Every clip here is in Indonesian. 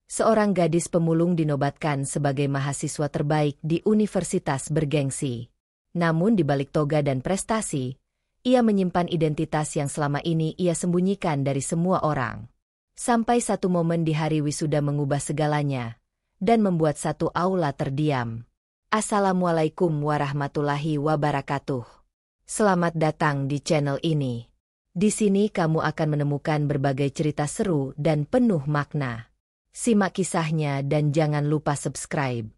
Seorang gadis pemulung dinobatkan sebagai mahasiswa terbaik di universitas bergengsi. Namun di balik toga dan prestasi, ia menyimpan identitas yang selama ini ia sembunyikan dari semua orang. Sampai satu momen di hari wisuda mengubah segalanya, dan membuat satu aula terdiam. Assalamualaikum warahmatullahi wabarakatuh. Selamat datang di channel ini. Di sini kamu akan menemukan berbagai cerita seru dan penuh makna. Simak kisahnya dan jangan lupa subscribe.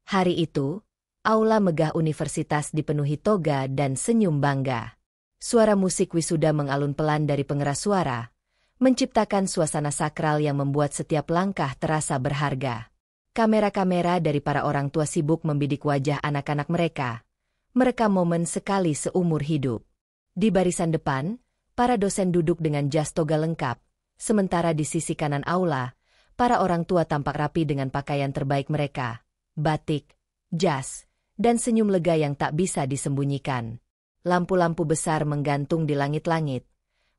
Hari itu, aula megah universitas dipenuhi toga dan senyum bangga. Suara musik wisuda mengalun pelan dari pengeras suara, menciptakan suasana sakral yang membuat setiap langkah terasa berharga. Kamera-kamera dari para orang tua sibuk membidik wajah anak-anak mereka, merekam momen sekali seumur hidup. Di barisan depan, para dosen duduk dengan jas toga lengkap, sementara di sisi kanan aula, para orang tua tampak rapi dengan pakaian terbaik mereka, batik, jas, dan senyum lega yang tak bisa disembunyikan. Lampu-lampu besar menggantung di langit-langit,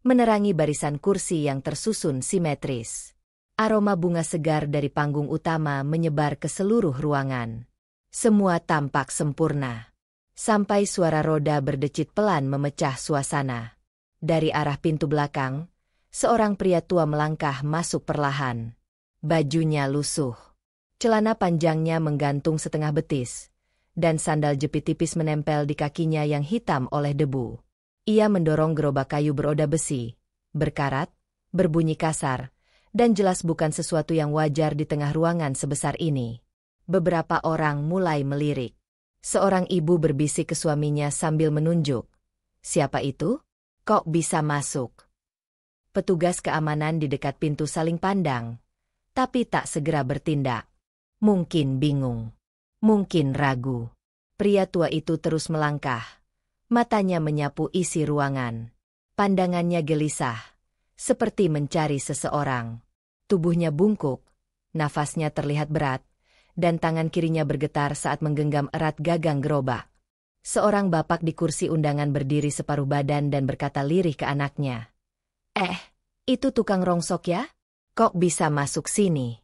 menerangi barisan kursi yang tersusun simetris. Aroma bunga segar dari panggung utama menyebar ke seluruh ruangan. Semua tampak sempurna. Sampai suara roda berdecit pelan memecah suasana. Dari arah pintu belakang, seorang pria tua melangkah masuk perlahan. Bajunya lusuh. Celana panjangnya menggantung setengah betis, dan sandal jepit tipis menempel di kakinya yang hitam oleh debu. Ia mendorong gerobak kayu beroda besi, berkarat, berbunyi kasar, dan jelas bukan sesuatu yang wajar di tengah ruangan sebesar ini. Beberapa orang mulai melirik. Seorang ibu berbisik ke suaminya sambil menunjuk. "Siapa itu? Kok bisa masuk?" Petugas keamanan di dekat pintu saling pandang, tapi tak segera bertindak. Mungkin bingung, mungkin ragu. Pria tua itu terus melangkah. Matanya menyapu isi ruangan. Pandangannya gelisah, seperti mencari seseorang. Tubuhnya bungkuk, nafasnya terlihat berat, dan tangan kirinya bergetar saat menggenggam erat gagang gerobak. Seorang bapak di kursi undangan berdiri separuh badan dan berkata lirih ke anaknya. Itu tukang rongsok ya? Kok bisa masuk sini?"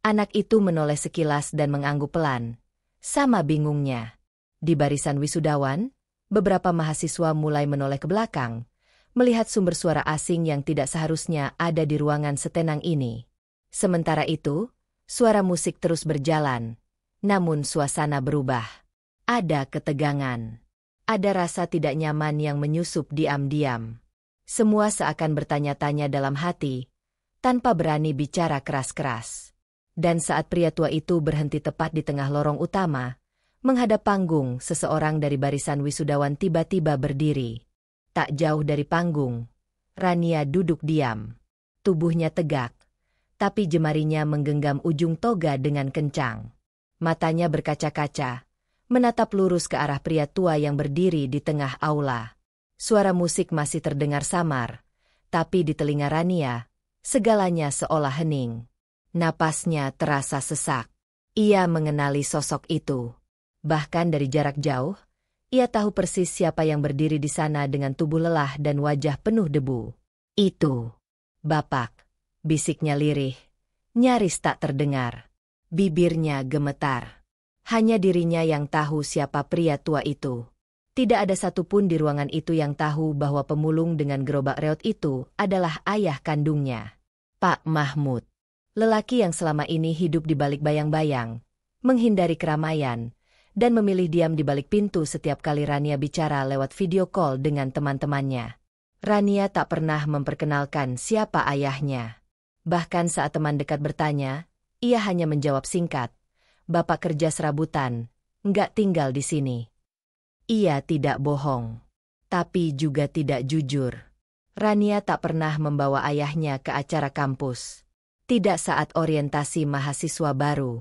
Anak itu menoleh sekilas dan mengangguk pelan. Sama bingungnya. Di barisan wisudawan, beberapa mahasiswa mulai menoleh ke belakang, melihat sumber suara asing yang tidak seharusnya ada di ruangan setenang ini. Sementara itu, suara musik terus berjalan, namun suasana berubah. Ada ketegangan. Ada rasa tidak nyaman yang menyusup diam-diam. Semua seakan bertanya-tanya dalam hati, tanpa berani bicara keras-keras. Dan saat pria tua itu berhenti tepat di tengah lorong utama, menghadap panggung, seseorang dari barisan wisudawan tiba-tiba berdiri. Tak jauh dari panggung, Rania duduk diam. Tubuhnya tegak, tapi jemarinya menggenggam ujung toga dengan kencang. Matanya berkaca-kaca, menatap lurus ke arah pria tua yang berdiri di tengah aula. Suara musik masih terdengar samar, tapi di telinga Rania, segalanya seolah hening. Napasnya terasa sesak. Ia mengenali sosok itu. Bahkan dari jarak jauh, ia tahu persis siapa yang berdiri di sana dengan tubuh lelah dan wajah penuh debu. "Itu Bapak," bisiknya lirih, nyaris tak terdengar. Bibirnya gemetar. Hanya dirinya yang tahu siapa pria tua itu. Tidak ada satupun di ruangan itu yang tahu bahwa pemulung dengan gerobak reot itu adalah ayah kandungnya, Pak Mahmud. Lelaki yang selama ini hidup di balik bayang-bayang, menghindari keramaian, dan memilih diam di balik pintu setiap kali Rania bicara lewat video call dengan teman-temannya. Rania tak pernah memperkenalkan siapa ayahnya. Bahkan saat teman dekat bertanya, ia hanya menjawab singkat, "Bapak kerja serabutan, nggak tinggal di sini." Ia tidak bohong, tapi juga tidak jujur. Rania tak pernah membawa ayahnya ke acara kampus. Tidak saat orientasi mahasiswa baru.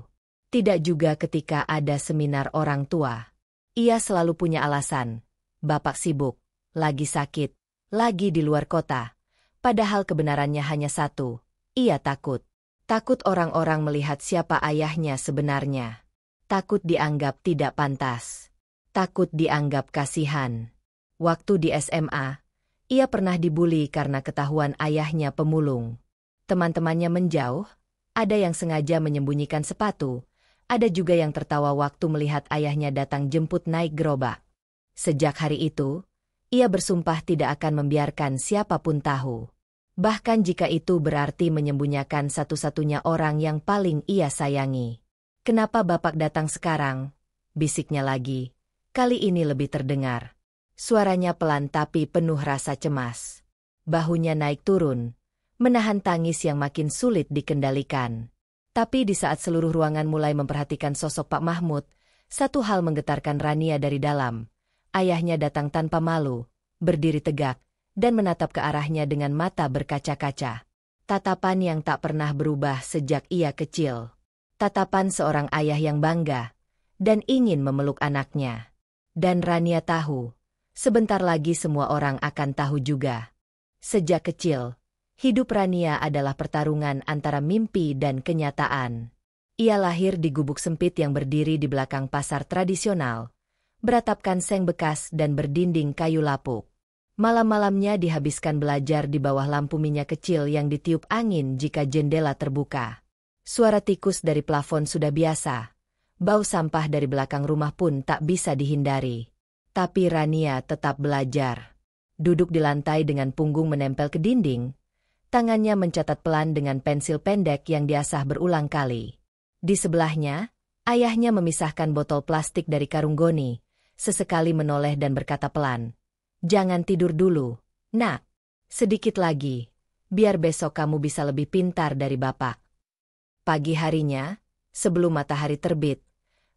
Tidak juga ketika ada seminar orang tua. Ia selalu punya alasan. Bapak sibuk, lagi sakit, lagi di luar kota. Padahal kebenarannya hanya satu. Ia takut. Takut orang-orang melihat siapa ayahnya sebenarnya. Takut dianggap tidak pantas. Takut dianggap kasihan. Waktu di SMA, ia pernah dibuli karena ketahuan ayahnya pemulung. Teman-temannya menjauh, Ada yang sengaja menyembunyikan sepatu, ada juga yang tertawa waktu melihat ayahnya datang jemput naik gerobak. Sejak hari itu, ia bersumpah tidak akan membiarkan siapapun tahu. Bahkan jika itu berarti menyembunyikan satu-satunya orang yang paling ia sayangi. "Kenapa Bapak datang sekarang?" bisiknya lagi. Kali ini lebih terdengar. Suaranya pelan tapi penuh rasa cemas. Bahunya naik turun, menahan tangis yang makin sulit dikendalikan. Tapi di saat seluruh ruangan mulai memperhatikan sosok Pak Mahmud, satu hal menggetarkan Rania dari dalam. Ayahnya datang tanpa malu, berdiri tegak, dan menatap ke arahnya dengan mata berkaca-kaca. Tatapan yang tak pernah berubah sejak ia kecil. Tatapan seorang ayah yang bangga, dan ingin memeluk anaknya. Dan Rania tahu, sebentar lagi semua orang akan tahu juga. Sejak kecil, hidup Rania adalah pertarungan antara mimpi dan kenyataan. Ia lahir di gubuk sempit yang berdiri di belakang pasar tradisional, beratapkan seng bekas dan berdinding kayu lapuk. Malam-malamnya dihabiskan belajar di bawah lampu minyak kecil yang ditiup angin jika jendela terbuka. Suara tikus dari plafon sudah biasa. Bau sampah dari belakang rumah pun tak bisa dihindari. Tapi Rania tetap belajar. Duduk di lantai dengan punggung menempel ke dinding, tangannya mencatat pelan dengan pensil pendek yang diasah berulang kali. Di sebelahnya, ayahnya memisahkan botol plastik dari karung goni, sesekali menoleh dan berkata pelan, "Jangan tidur dulu, Nak. Sedikit lagi, biar besok kamu bisa lebih pintar dari Bapak." Pagi harinya, sebelum matahari terbit,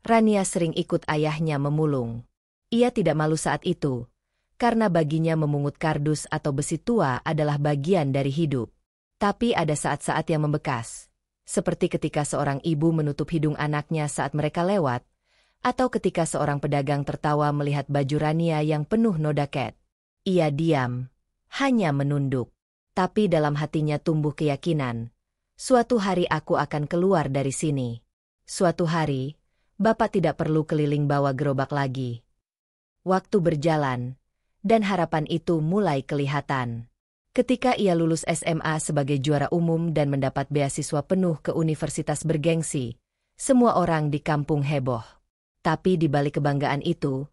Rania sering ikut ayahnya memulung. Ia tidak malu saat itu, karena baginya memungut kardus atau besi tua adalah bagian dari hidup. Tapi ada saat-saat yang membekas, seperti ketika seorang ibu menutup hidung anaknya saat mereka lewat, atau ketika seorang pedagang tertawa melihat baju Rania yang penuh noda cat. Ia diam, hanya menunduk. Tapi dalam hatinya tumbuh keyakinan, suatu hari aku akan keluar dari sini. Suatu hari, Bapak tidak perlu keliling bawa gerobak lagi. Waktu berjalan, dan harapan itu mulai kelihatan. Ketika ia lulus SMA sebagai juara umum dan mendapat beasiswa penuh ke universitas bergengsi, semua orang di kampung heboh. Tapi di balik kebanggaan itu,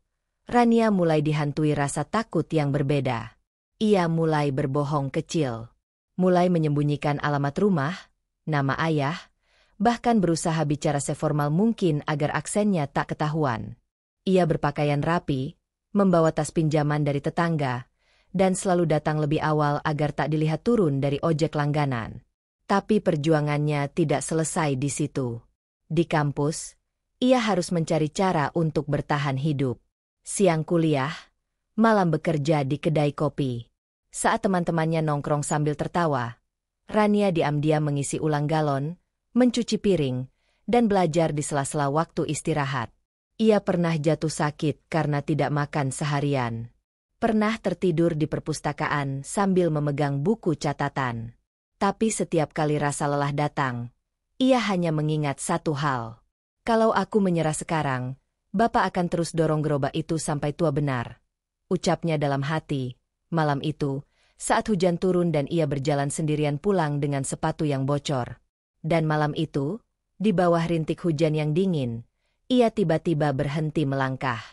Rania mulai dihantui rasa takut yang berbeda. Ia mulai berbohong kecil, mulai menyembunyikan alamat rumah, nama ayah, bahkan berusaha bicara seformal mungkin agar aksennya tak ketahuan. Ia berpakaian rapi, membawa tas pinjaman dari tetangga, dan selalu datang lebih awal agar tak dilihat turun dari ojek langganan. Tapi perjuangannya tidak selesai di situ. Di kampus, ia harus mencari cara untuk bertahan hidup. Siang kuliah, malam bekerja di kedai kopi. Saat teman-temannya nongkrong sambil tertawa, Rania diam-diam mengisi ulang galon, mencuci piring, dan belajar di sela-sela waktu istirahat. Ia pernah jatuh sakit karena tidak makan seharian. Pernah tertidur di perpustakaan sambil memegang buku catatan. Tapi setiap kali rasa lelah datang, ia hanya mengingat satu hal. "Kalau aku menyerah sekarang, Bapak akan terus dorong gerobak itu sampai tua benar," ucapnya dalam hati. Malam itu, saat hujan turun dan ia berjalan sendirian pulang dengan sepatu yang bocor. Dan malam itu, di bawah rintik hujan yang dingin, ia tiba-tiba berhenti melangkah.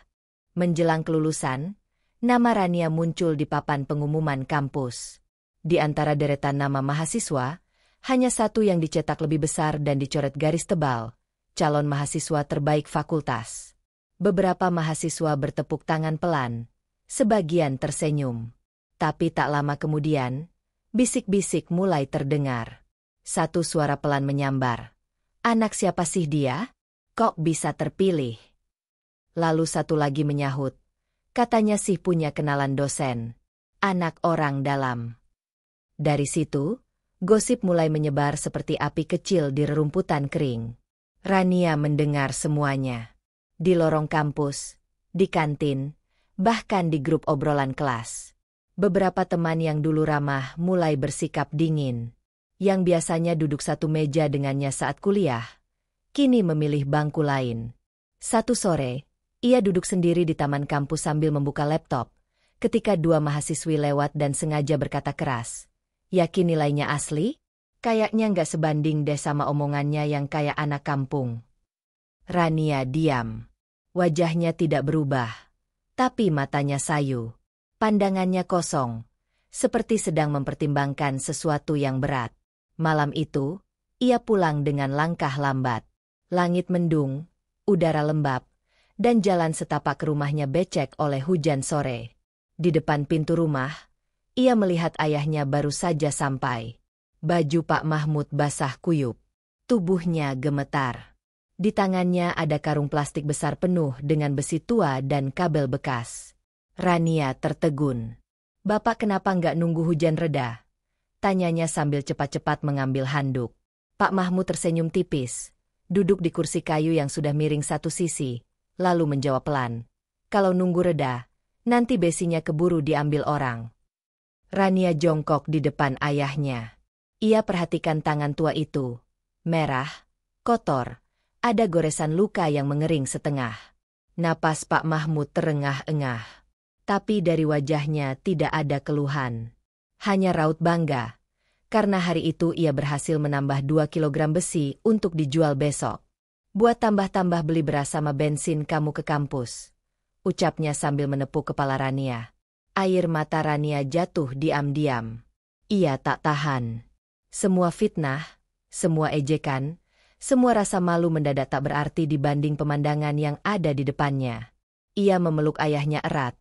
Menjelang kelulusan, nama Rania muncul di papan pengumuman kampus. Di antara deretan nama mahasiswa, hanya satu yang dicetak lebih besar dan dicoret garis tebal, calon mahasiswa terbaik fakultas. Beberapa mahasiswa bertepuk tangan pelan, sebagian tersenyum. Tapi tak lama kemudian, bisik-bisik mulai terdengar. Satu suara pelan menyambar. "Anak siapa sih dia? Kok bisa terpilih?" Lalu satu lagi menyahut. "Katanya sih punya kenalan dosen. Anak orang dalam." Dari situ, gosip mulai menyebar seperti api kecil di rerumputan kering. Rania mendengar semuanya. Di lorong kampus, di kantin, bahkan di grup obrolan kelas. Beberapa teman yang dulu ramah mulai bersikap dingin. Yang biasanya duduk satu meja dengannya saat kuliah, kini memilih bangku lain. Satu sore, ia duduk sendiri di taman kampus sambil membuka laptop, ketika dua mahasiswi lewat dan sengaja berkata keras, "Yakin nilainya asli? Kayaknya nggak sebanding deh sama omongannya yang kayak anak kampung. Rania diam. Wajahnya tidak berubah. Tapi matanya sayu. Pandangannya kosong. Seperti sedang mempertimbangkan sesuatu yang berat. Malam itu, ia pulang dengan langkah lambat. Langit mendung, udara lembab, dan jalan setapak ke rumahnya becek oleh hujan sore. Di depan pintu rumah, ia melihat ayahnya baru saja sampai. Baju Pak Mahmud basah kuyup. Tubuhnya gemetar. Di tangannya ada karung plastik besar penuh dengan besi tua dan kabel bekas. Rania tertegun. "Bapak kenapa nggak nunggu hujan reda?" tanyanya sambil cepat-cepat mengambil handuk. Pak Mahmud tersenyum tipis, duduk di kursi kayu yang sudah miring satu sisi, lalu menjawab pelan, "Kalau nunggu reda, nanti besinya keburu diambil orang." Rania jongkok di depan ayahnya. Ia perhatikan tangan tua itu. Merah, kotor, ada goresan luka yang mengering setengah. Napas Pak Mahmud terengah-engah. Tapi dari wajahnya tidak ada keluhan. Hanya raut bangga. Karena hari itu ia berhasil menambah 2 kilogram besi untuk dijual besok. "Buat tambah-tambah beli beras sama bensin kamu ke kampus," ucapnya sambil menepuk kepala Rania. Air mata Rania jatuh diam-diam. Ia tak tahan. Semua fitnah, semua ejekan, semua rasa malu mendadak tak berarti dibanding pemandangan yang ada di depannya. Ia memeluk ayahnya erat.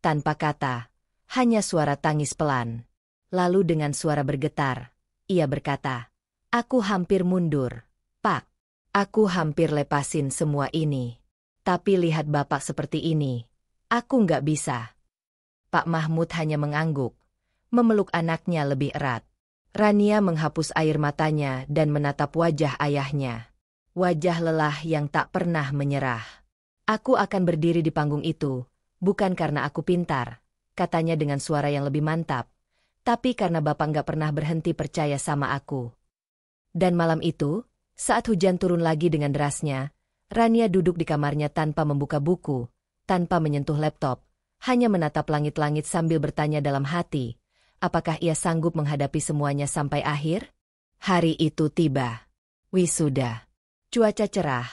Tanpa kata, hanya suara tangis pelan. Lalu dengan suara bergetar, ia berkata, "Aku hampir mundur, Pak. Aku hampir lepasin semua ini. Tapi lihat Bapak seperti ini, aku nggak bisa." Pak Mahmud hanya mengangguk, memeluk anaknya lebih erat. Rania menghapus air matanya dan menatap wajah ayahnya. Wajah lelah yang tak pernah menyerah. "Aku akan berdiri di panggung itu, bukan karena aku pintar," katanya dengan suara yang lebih mantap, "tapi karena Bapak nggak pernah berhenti percaya sama aku." Dan malam itu, saat hujan turun lagi dengan derasnya, Rania duduk di kamarnya tanpa membuka buku, tanpa menyentuh laptop, hanya menatap langit-langit sambil bertanya dalam hati, apakah ia sanggup menghadapi semuanya sampai akhir? Hari itu tiba. Wisuda. Cuaca cerah,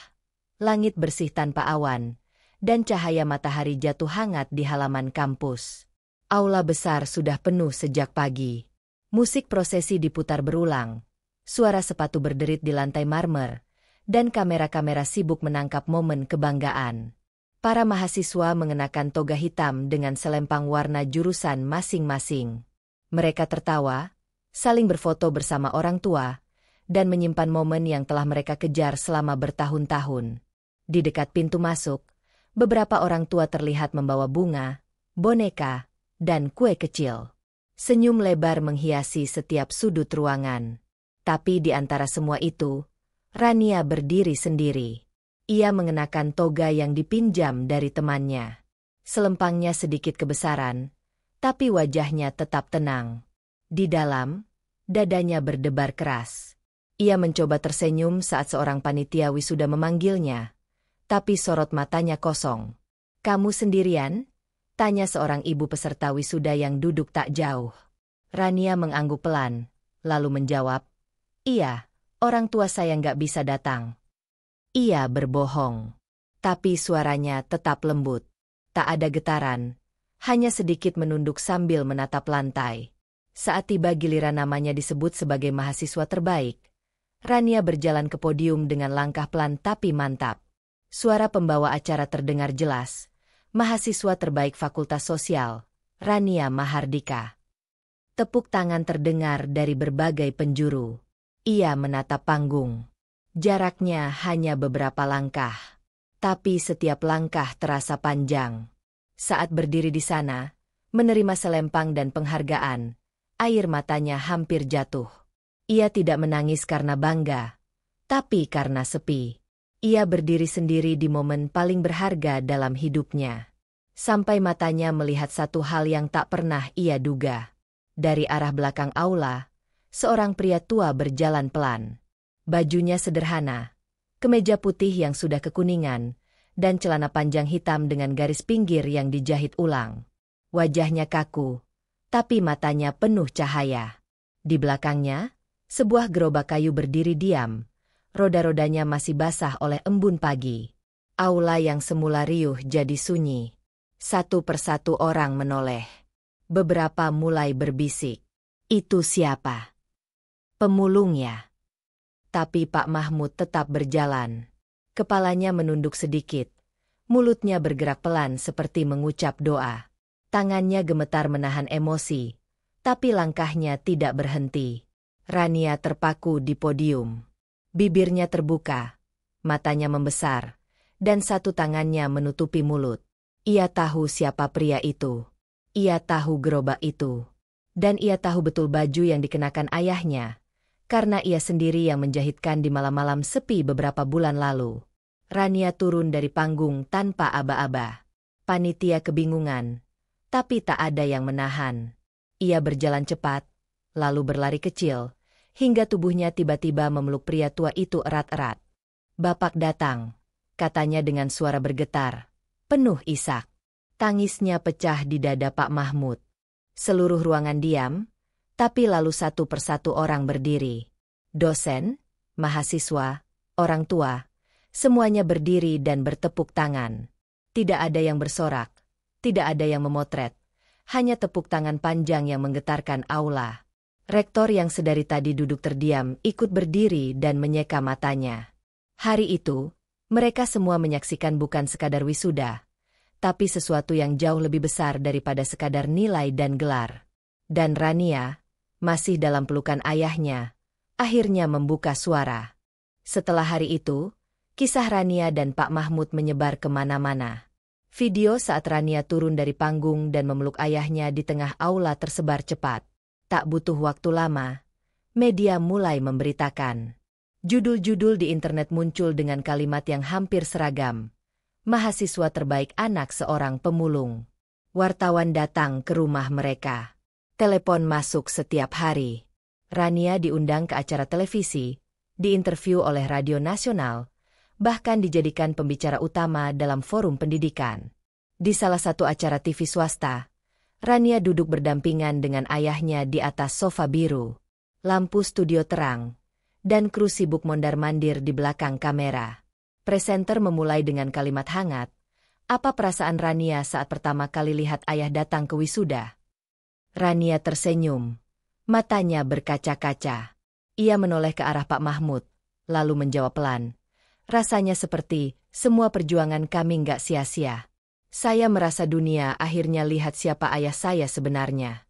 langit bersih tanpa awan, dan cahaya matahari jatuh hangat di halaman kampus. Aula besar sudah penuh sejak pagi. Musik prosesi diputar berulang, suara sepatu berderit di lantai marmer, dan kamera-kamera sibuk menangkap momen kebanggaan. Para mahasiswa mengenakan toga hitam dengan selempang warna jurusan masing-masing. Mereka tertawa, saling berfoto bersama orang tua, dan menyimpan momen yang telah mereka kejar selama bertahun-tahun. Di dekat pintu masuk, beberapa orang tua terlihat membawa bunga, boneka, dan kue kecil. Senyum lebar menghiasi setiap sudut ruangan. Tapi di antara semua itu, Rania berdiri sendiri. Ia mengenakan toga yang dipinjam dari temannya. Selempangnya sedikit kebesaran, tapi wajahnya tetap tenang. Di dalam, dadanya berdebar keras. Ia mencoba tersenyum saat seorang panitia wisuda memanggilnya, tapi sorot matanya kosong. "Kamu sendirian?" tanya seorang ibu peserta wisuda yang duduk tak jauh. Rania mengangguk pelan, lalu menjawab, "Iya, orang tua saya nggak bisa datang." Ia berbohong. Tapi suaranya tetap lembut. Tak ada getaran. Hanya sedikit menunduk sambil menatap lantai. Saat tiba giliran namanya disebut sebagai mahasiswa terbaik, Rania berjalan ke podium dengan langkah pelan tapi mantap. Suara pembawa acara terdengar jelas. Mahasiswa terbaik Fakultas Sosial, Rania Mahardika. Tepuk tangan terdengar dari berbagai penjuru. Ia menatap panggung. Jaraknya hanya beberapa langkah. Tapi setiap langkah terasa panjang. Saat berdiri di sana, menerima selempang dan penghargaan, air matanya hampir jatuh. Ia tidak menangis karena bangga, tapi karena sepi. Ia berdiri sendiri di momen paling berharga dalam hidupnya. Sampai matanya melihat satu hal yang tak pernah ia duga. Dari arah belakang aula, seorang pria tua berjalan pelan. Bajunya sederhana, kemeja putih yang sudah kekuningan, dan celana panjang hitam dengan garis pinggir yang dijahit ulang. Wajahnya kaku, tapi matanya penuh cahaya. Di belakangnya, Sebuah gerobak kayu berdiri diam, roda-rodanya masih basah oleh embun pagi. Aula yang semula riuh jadi sunyi. Satu persatu orang menoleh. Beberapa mulai berbisik. Itu siapa? Pemulung ya? Tapi Pak Mahmud tetap berjalan. Kepalanya menunduk sedikit. Mulutnya bergerak pelan seperti mengucap doa. Tangannya gemetar menahan emosi. Tapi langkahnya tidak berhenti. Rania terpaku di podium. Bibirnya terbuka. Matanya membesar. Dan satu tangannya menutupi mulut. Ia tahu siapa pria itu. Ia tahu gerobak itu. Dan ia tahu betul baju yang dikenakan ayahnya. Karena ia sendiri yang menjahitkan di malam-malam sepi beberapa bulan lalu. Rania turun dari panggung tanpa aba-aba. Panitia kebingungan. Tapi tak ada yang menahan. Ia berjalan cepat, lalu berlari kecil, hingga tubuhnya tiba-tiba memeluk pria tua itu erat-erat. "Bapak datang," katanya dengan suara bergetar, penuh isak. Tangisnya pecah di dada Pak Mahmud. Seluruh ruangan diam, tapi lalu satu persatu orang berdiri. Dosen, mahasiswa, orang tua, semuanya berdiri dan bertepuk tangan. Tidak ada yang bersorak, tidak ada yang memotret, hanya tepuk tangan panjang yang menggetarkan aula. Rektor yang sedari tadi duduk terdiam ikut berdiri dan menyeka matanya. Hari itu, mereka semua menyaksikan bukan sekadar wisuda, tapi sesuatu yang jauh lebih besar daripada sekadar nilai dan gelar. Dan Rania, masih dalam pelukan ayahnya, akhirnya membuka suara. Setelah hari itu, kisah Rania dan Pak Mahmud menyebar kemana-mana. Video saat Rania turun dari panggung dan memeluk ayahnya di tengah aula tersebar cepat. Tak butuh waktu lama, media mulai memberitakan. Judul-judul di internet muncul dengan kalimat yang hampir seragam. Mahasiswa terbaik anak seorang pemulung. Wartawan datang ke rumah mereka. Telepon masuk setiap hari. Rania diundang ke acara televisi, diinterview oleh radio nasional, bahkan dijadikan pembicara utama dalam forum pendidikan. Di salah satu acara TV swasta, Rania duduk berdampingan dengan ayahnya di atas sofa biru. Lampu studio terang, dan kru sibuk mondar-mandir di belakang kamera. Presenter memulai dengan kalimat hangat, "Apa perasaan Rania saat pertama kali lihat ayah datang ke wisuda?" Rania tersenyum. Matanya berkaca-kaca. Ia menoleh ke arah Pak Mahmud, lalu menjawab pelan. "Rasanya seperti, semua perjuangan kami nggak sia-sia. Saya merasa dunia akhirnya lihat siapa ayah saya sebenarnya."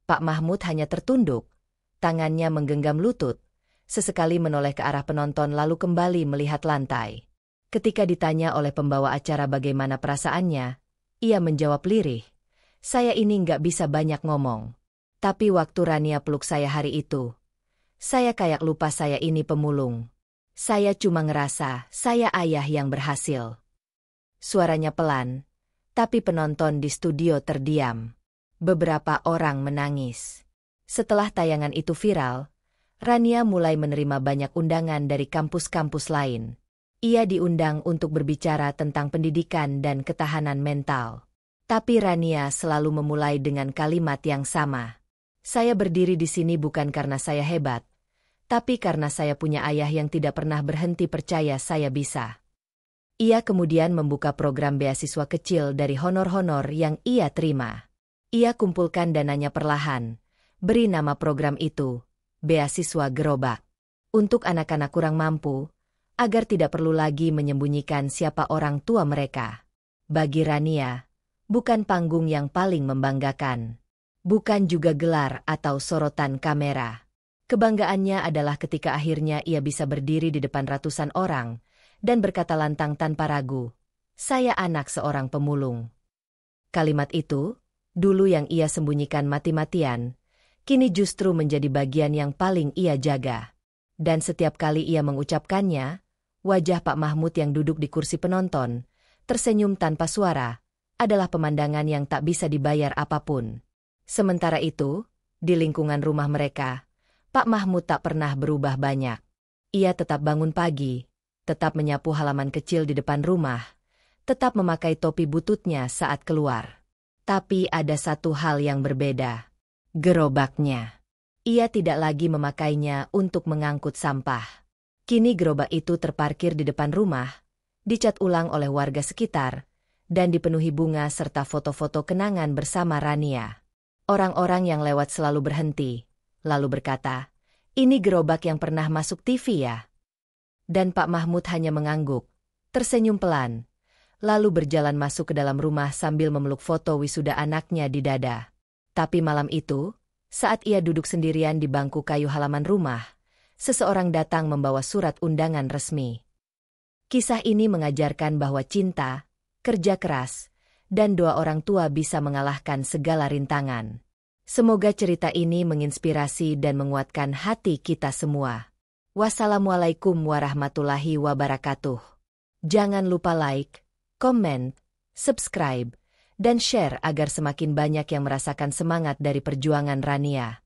Pak Mahmud hanya tertunduk. Tangannya menggenggam lutut. Sesekali menoleh ke arah penonton lalu kembali melihat lantai. Ketika ditanya oleh pembawa acara bagaimana perasaannya, ia menjawab lirih, "Saya ini nggak bisa banyak ngomong. Tapi waktu Rania peluk saya hari itu, saya kayak lupa saya ini pemulung. Saya cuma ngerasa saya ayah yang berhasil." Suaranya pelan, tapi penonton di studio terdiam. Beberapa orang menangis. Setelah tayangan itu viral, Rania mulai menerima banyak undangan dari kampus-kampus lain. Ia diundang untuk berbicara tentang pendidikan dan ketahanan mental. Tapi Rania selalu memulai dengan kalimat yang sama. "Saya berdiri di sini bukan karena saya hebat, tapi karena saya punya ayah yang tidak pernah berhenti percaya saya bisa." Ia kemudian membuka program beasiswa kecil dari honor-honor yang ia terima. Ia kumpulkan dananya perlahan, beri nama program itu Beasiswa Gerobak, untuk anak-anak kurang mampu, agar tidak perlu lagi menyembunyikan siapa orang tua mereka. Bagi Rania, bukan panggung yang paling membanggakan. Bukan juga gelar atau sorotan kamera. Kebanggaannya adalah ketika akhirnya ia bisa berdiri di depan ratusan orang dan berkata lantang tanpa ragu, "Saya anak seorang pemulung." Kalimat itu, dulu yang ia sembunyikan mati-matian, kini justru menjadi bagian yang paling ia jaga. Dan setiap kali ia mengucapkannya, wajah Pak Mahmud yang duduk di kursi penonton, tersenyum tanpa suara, adalah pemandangan yang tak bisa dibayar apapun. Sementara itu, di lingkungan rumah mereka, Pak Mahmud tak pernah berubah banyak. Ia tetap bangun pagi, tetap menyapu halaman kecil di depan rumah, tetap memakai topi bututnya saat keluar. Tapi ada satu hal yang berbeda. Gerobaknya. Ia tidak lagi memakainya untuk mengangkut sampah. Kini gerobak itu terparkir di depan rumah, dicat ulang oleh warga sekitar, dan dipenuhi bunga serta foto-foto kenangan bersama Rania. Orang-orang yang lewat selalu berhenti, lalu berkata, "Ini gerobak yang pernah masuk TV ya?" Dan Pak Mahmud hanya mengangguk, tersenyum pelan, lalu berjalan masuk ke dalam rumah sambil memeluk foto wisuda anaknya di dada. Tapi malam itu, saat ia duduk sendirian di bangku kayu halaman rumah, seseorang datang membawa surat undangan resmi. Kisah ini mengajarkan bahwa cinta, kerja keras, dan doa orang tua bisa mengalahkan segala rintangan. Semoga cerita ini menginspirasi dan menguatkan hati kita semua. Wassalamualaikum warahmatullahi wabarakatuh. Jangan lupa like, komen, subscribe, dan share agar semakin banyak yang merasakan semangat dari perjuangan Rania.